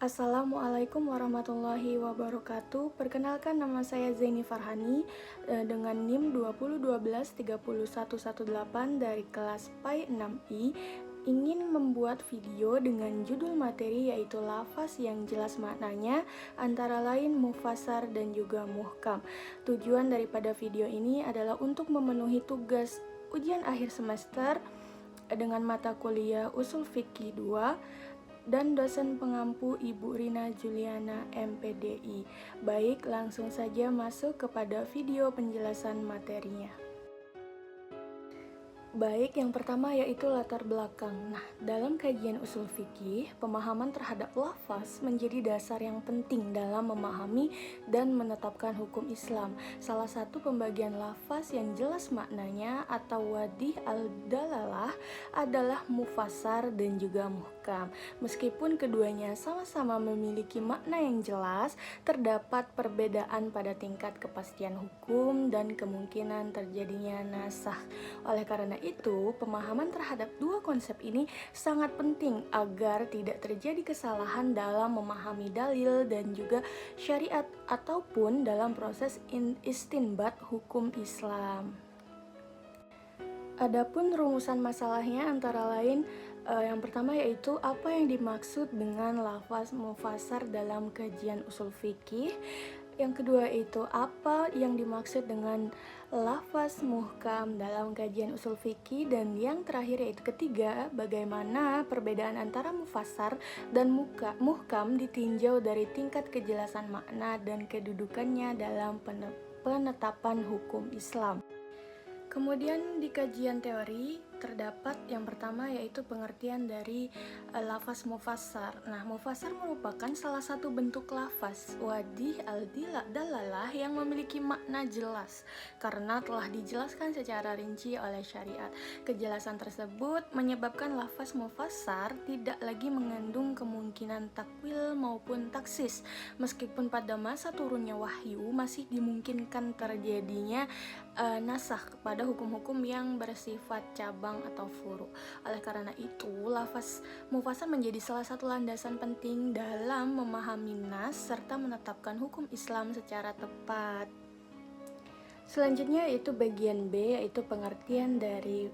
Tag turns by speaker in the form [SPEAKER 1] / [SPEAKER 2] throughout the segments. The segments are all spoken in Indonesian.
[SPEAKER 1] Assalamualaikum warahmatullahi wabarakatuh. Perkenalkan, nama saya Zaini Farhani dengan NIM 2012-30118 dari kelas PAI 6I. Ingin membuat video dengan judul materi yaitu lafaz yang jelas maknanya, antara lain mufasar dan juga muhkam. Tujuan daripada video ini adalah untuk memenuhi tugas ujian akhir semester dengan mata kuliah Ushul Fiqih 2 dan dosen pengampu Ibu Rina Juliana MPDI. Baik, langsung saja masuk kepada video penjelasan materinya. Baik, yang pertama yaitu latar belakang. Nah, dalam kajian usul fikih, pemahaman terhadap lafaz menjadi dasar yang penting dalam memahami dan menetapkan hukum Islam. Salah satu pembagian lafaz yang jelas maknanya atau wadih al-dalalah adalah mufassar dan juga muhkam. Meskipun keduanya sama-sama memiliki makna yang jelas, terdapat perbedaan pada tingkat kepastian hukum dan kemungkinan terjadinya nasakh. Oleh karena itu, pemahaman terhadap dua konsep ini sangat penting agar tidak terjadi kesalahan dalam memahami dalil dan juga syariat ataupun dalam proses istinbat hukum Islam. Adapun rumusan masalahnya antara lain yang pertama yaitu apa yang dimaksud dengan lafaz mufassar dalam kajian usul fikih. Yang kedua itu apa yang dimaksud dengan lafaz muhkam dalam kajian usul fikih, dan yang terakhir yaitu ketiga, bagaimana perbedaan antara mufassar dan muhkam ditinjau dari tingkat kejelasan makna dan kedudukannya dalam penetapan hukum Islam. Kemudian di kajian teori terdapat yang pertama yaitu pengertian dari lafaz mufassar. Nah, mufassar merupakan salah satu bentuk lafaz wadih al-dalalah yang memiliki makna jelas karena telah dijelaskan secara rinci oleh syariat. Kejelasan tersebut menyebabkan lafaz mufassar tidak lagi mengandung kemungkinan takwil maupun taksis. Meskipun pada masa turunnya wahyu masih dimungkinkan terjadinya nasakh pada hukum-hukum yang bersifat cabang atau furu. Oleh karena itu, lafaz mufassar menjadi salah satu landasan penting dalam memahami nas serta menetapkan hukum Islam secara tepat. Selanjutnya yaitu bagian B, yaitu pengertian dari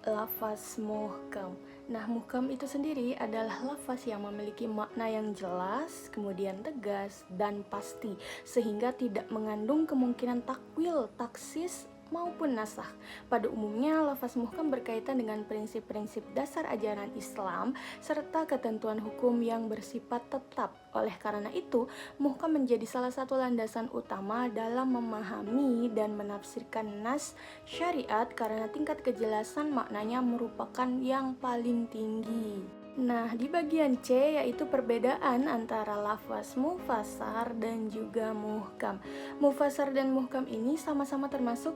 [SPEAKER 1] lafaz muhkam. Nah, muhkam itu sendiri adalah lafaz yang memiliki makna yang jelas, kemudian tegas dan pasti, sehingga tidak mengandung kemungkinan takwil, taksis maupun nasakh. Pada umumnya, lafaz muhkam berkaitan dengan prinsip-prinsip dasar ajaran Islam serta ketentuan hukum yang bersifat tetap. Oleh karena itu, muhkam menjadi salah satu landasan utama dalam memahami dan menafsirkan nas syariat karena tingkat kejelasan maknanya merupakan yang paling tinggi. Nah, di bagian C yaitu perbedaan antara lafaz mufassar dan juga muhkam. Mufassar dan muhkam ini sama-sama termasuk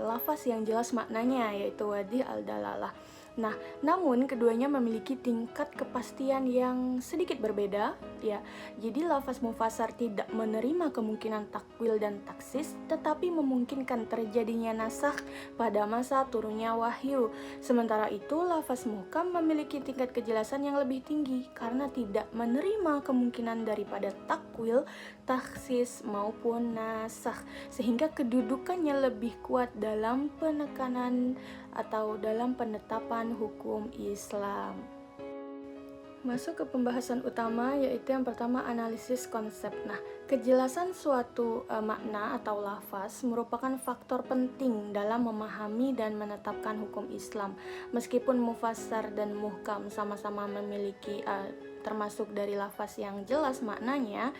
[SPEAKER 1] lafaz yang jelas maknanya, yaitu wadih al-dalalah. Nah, namun keduanya memiliki tingkat kepastian yang sedikit berbeda, ya. Jadi lafaz mufassar tidak menerima kemungkinan takwil dan taksis, tetapi memungkinkan terjadinya nasakh pada masa turunnya wahyu. Sementara itu, lafaz muhkam memiliki tingkat kejelasan yang lebih tinggi karena tidak menerima kemungkinan daripada takwil, taksis maupun nasakh, sehingga kedudukannya lebih kuat dalam penekanan atau dalam penetapan hukum Islam. Masuk ke pembahasan utama, yaitu yang pertama analisis konsep. Nah, kejelasan suatu makna atau lafaz merupakan faktor penting dalam memahami dan menetapkan hukum Islam. Meskipun mufassar dan muhkam sama-sama memiliki termasuk dari lafaz yang jelas maknanya,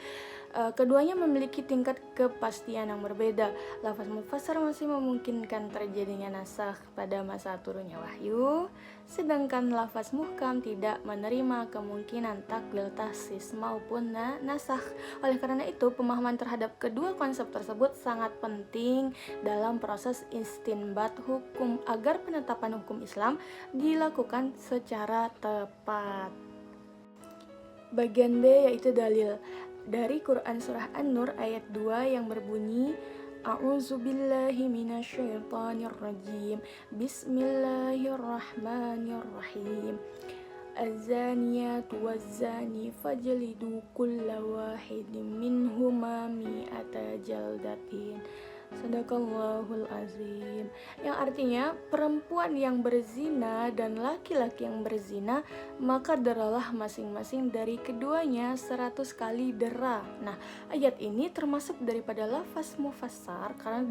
[SPEAKER 1] keduanya memiliki tingkat kepastian yang berbeda. Lafaz mufassar masih memungkinkan terjadinya nasakh pada masa turunnya wahyu, sedangkan lafaz muhkam tidak menerima kemungkinan takwil, tahsis maupun nasakh. Oleh karena itu, pemahaman terhadap kedua konsep tersebut sangat penting dalam proses istinbat hukum agar penetapan hukum Islam dilakukan secara tepat. Bagian B yaitu dalil. Dari Quran Surah An-Nur ayat 2 yang berbunyi A'udzubillahi minasyaitonirrajim. Bismillahirrahmanirrahim. azaniyatu wazzani fajlidu kulla wahidin minhuma mi'ata jaldatin. Sadaqallahul azim. Yang artinya perempuan yang berzina dan laki-laki yang berzina, maka deralah masing-masing dari keduanya 100 kali dera. Nah, ayat ini termasuk daripada lafaz mufassar karena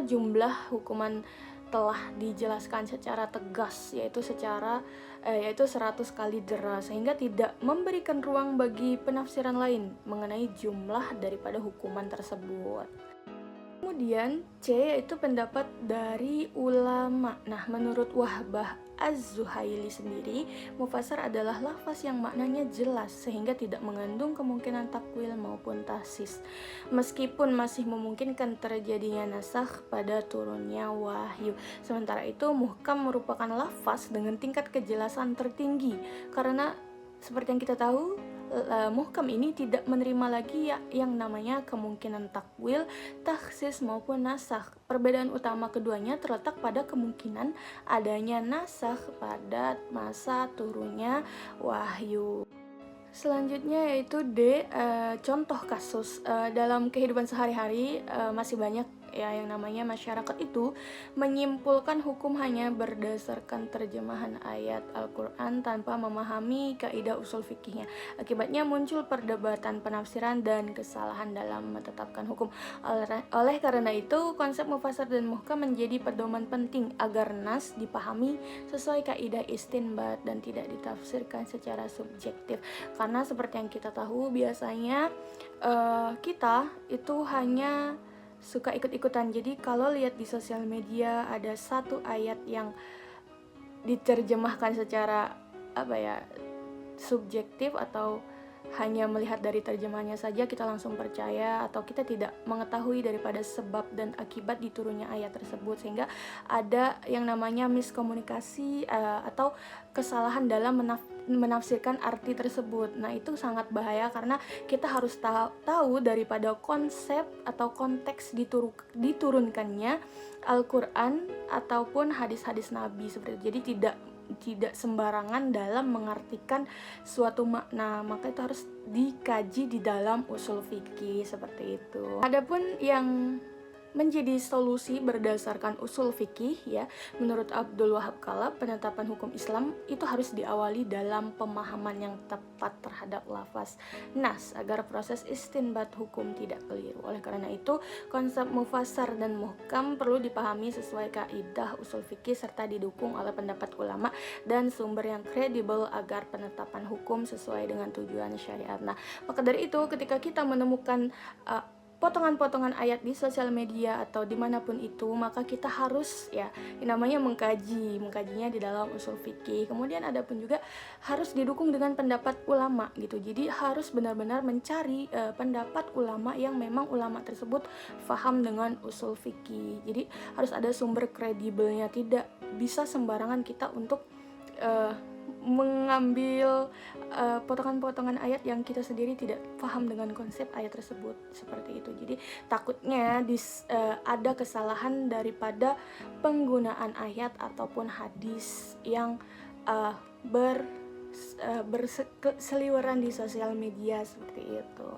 [SPEAKER 1] jumlah hukuman telah dijelaskan secara tegas, yaitu 100 kali dera, sehingga tidak memberikan ruang bagi penafsiran lain mengenai jumlah daripada hukuman tersebut. Kemudian C, yaitu pendapat dari ulama. Nah, menurut Wahbah Az-Zuhaili sendiri, mufassar adalah lafaz yang maknanya jelas sehingga tidak mengandung kemungkinan takwil maupun tahsis, meskipun masih memungkinkan terjadinya nasakh pada turunnya wahyu. Sementara itu, muhkam merupakan lafaz dengan tingkat kejelasan tertinggi karena seperti yang kita tahu, muhkam ini tidak menerima lagi yang namanya kemungkinan takwil, takhsis maupun nasakh. Perbedaan utama keduanya terletak pada kemungkinan adanya nasakh pada masa turunnya wahyu. Selanjutnya yaitu D, contoh kasus dalam kehidupan sehari-hari. Masih banyak ya yang namanya masyarakat itu menyimpulkan hukum hanya berdasarkan terjemahan ayat Al-Quran tanpa memahami kaidah usul fikihnya. Akibatnya muncul perdebatan penafsiran dan kesalahan dalam menetapkan hukum. Oleh karena itu, konsep mufassar dan muhkam menjadi pedoman penting agar nas dipahami sesuai kaidah istinbat dan tidak ditafsirkan secara subjektif. Karena seperti yang kita tahu, biasanya kita itu hanya suka ikut-ikutan. Jadi kalau lihat di sosial media ada satu ayat yang diterjemahkan secara subjektif atau hanya melihat dari terjemahannya saja kita langsung percaya, atau kita tidak mengetahui daripada sebab dan akibat diturunnya ayat tersebut, sehingga ada yang namanya miskomunikasi atau kesalahan dalam menafsirkan arti tersebut. Nah, itu sangat bahaya karena kita harus tahu daripada konsep atau konteks diturunkannya Al-Quran ataupun hadis-hadis Nabi seperti itu. Jadi tidak sembarangan dalam mengartikan suatu makna, maka itu harus dikaji di dalam usul fikih seperti itu. Adapun yang menjadi solusi berdasarkan usul fikih ya, menurut Abdul Wahab Kalab, penetapan hukum Islam itu harus diawali dalam pemahaman yang tepat terhadap lafaz nas agar proses istinbat hukum tidak keliru. Oleh karena itu, konsep mufassar dan muhkam perlu dipahami sesuai kaidah usul fikih serta didukung oleh pendapat ulama dan sumber yang kredibel agar penetapan hukum sesuai dengan tujuan syariat. Nah, maka dari itu ketika kita menemukan potongan-potongan ayat di sosial media atau dimanapun itu, maka kita harus namanya mengkajinya di dalam usul fikih. Kemudian ada pun juga harus didukung dengan pendapat ulama gitu. Jadi harus benar-benar mencari pendapat ulama yang memang ulama tersebut paham dengan usul fikih. Jadi harus ada sumber kredibelnya, tidak bisa sembarangan kita untuk mengambil potongan-potongan ayat yang kita sendiri tidak paham dengan konsep ayat tersebut seperti itu. Jadi takutnya ada kesalahan daripada penggunaan ayat ataupun hadis yang berseliweran di sosial media seperti itu.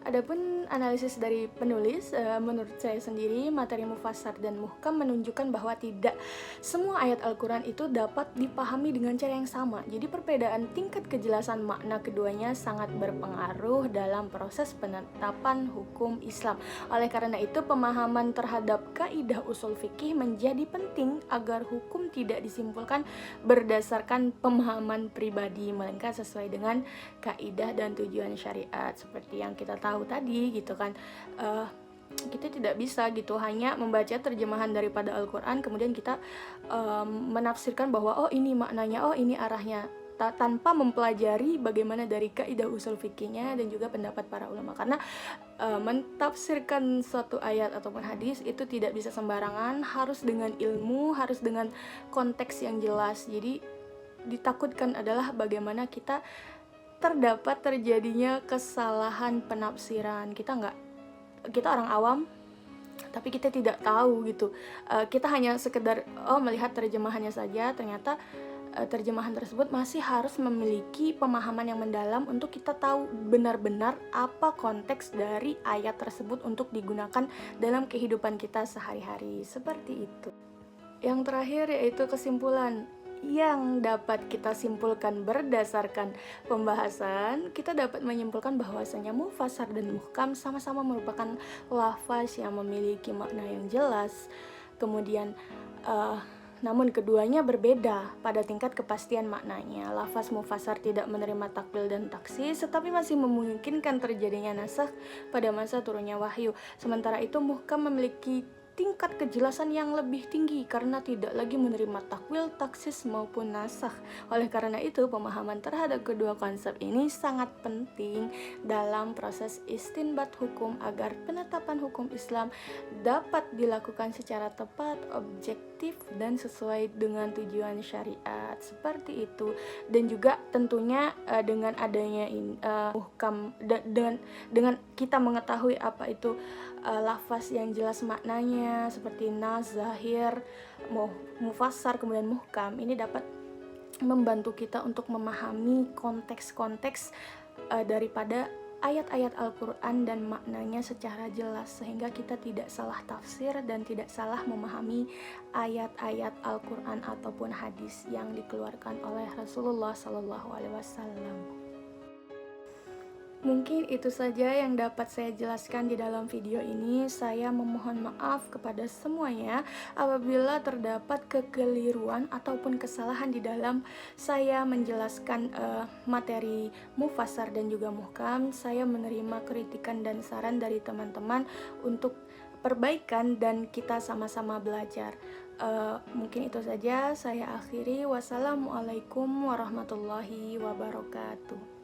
[SPEAKER 1] Adapun analisis dari penulis, menurut saya sendiri materi mufassar dan muhkam menunjukkan bahwa tidak semua ayat Al-Quran itu dapat dipahami dengan cara yang sama. Jadi perbedaan tingkat kejelasan makna keduanya sangat berpengaruh dalam proses penetapan hukum Islam. Oleh karena itu, pemahaman terhadap kaidah usul fikih menjadi penting agar hukum tidak disimpulkan berdasarkan pemahaman pribadi, melainkan sesuai dengan kaidah dan tujuan syariat seperti yang kita tahu tadi gitu kan. Kita tidak bisa gitu hanya membaca terjemahan daripada Al-Quran kemudian kita menafsirkan bahwa oh ini maknanya, oh ini arahnya, tanpa mempelajari bagaimana dari kaidah usul fikihnya dan juga pendapat para ulama. Karena mentafsirkan suatu ayat ataupun hadis itu tidak bisa sembarangan, harus dengan ilmu, harus dengan konteks yang jelas. Jadi ditakutkan adalah bagaimana kita terjadinya kesalahan penafsiran. Kita orang awam tapi kita tidak tahu gitu. Kita hanya sekedar melihat terjemahannya saja, ternyata terjemahan tersebut masih harus memiliki pemahaman yang mendalam untuk kita tahu benar-benar apa konteks dari ayat tersebut untuk digunakan dalam kehidupan kita sehari-hari. Seperti itu. Yang terakhir yaitu kesimpulan yang dapat kita simpulkan berdasarkan pembahasan. Kita dapat menyimpulkan bahwasanya mufassar dan muhkam sama-sama merupakan lafaz yang memiliki makna yang jelas. Kemudian namun keduanya berbeda pada tingkat kepastian maknanya. Lafaz mufassar tidak menerima takwil dan taksis, tetapi masih memungkinkan terjadinya nasakh pada masa turunnya wahyu. Sementara itu muhkam memiliki tingkat kejelasan yang lebih tinggi karena tidak lagi menerima takwil, taksis maupun nasakh. Oleh karena itu, pemahaman terhadap kedua konsep ini sangat penting dalam proses istinbat hukum agar penetapan hukum Islam dapat dilakukan secara tepat, objektif, dan sesuai dengan tujuan syariat. Seperti itu. Dan juga tentunya dengan adanya muhkam, dengan kita mengetahui apa itu lafaz yang jelas maknanya seperti nas, zahir, mufassar, kemudian muhkam, ini dapat membantu kita untuk memahami konteks-konteks daripada ayat-ayat Al-Quran dan maknanya secara jelas, sehingga kita tidak salah tafsir dan tidak salah memahami ayat-ayat Al-Quran ataupun hadis yang dikeluarkan oleh Rasulullah SAW. Mungkin itu saja yang dapat saya jelaskan di dalam video ini. Saya memohon maaf kepada semuanya apabila terdapat kekeliruan ataupun kesalahan di dalam saya menjelaskan materi mufassar dan juga muhkam. Saya menerima kritikan dan saran dari teman-teman untuk perbaikan dan kita sama-sama belajar. Mungkin itu saja, saya akhiri. Wassalamualaikum warahmatullahi wabarakatuh.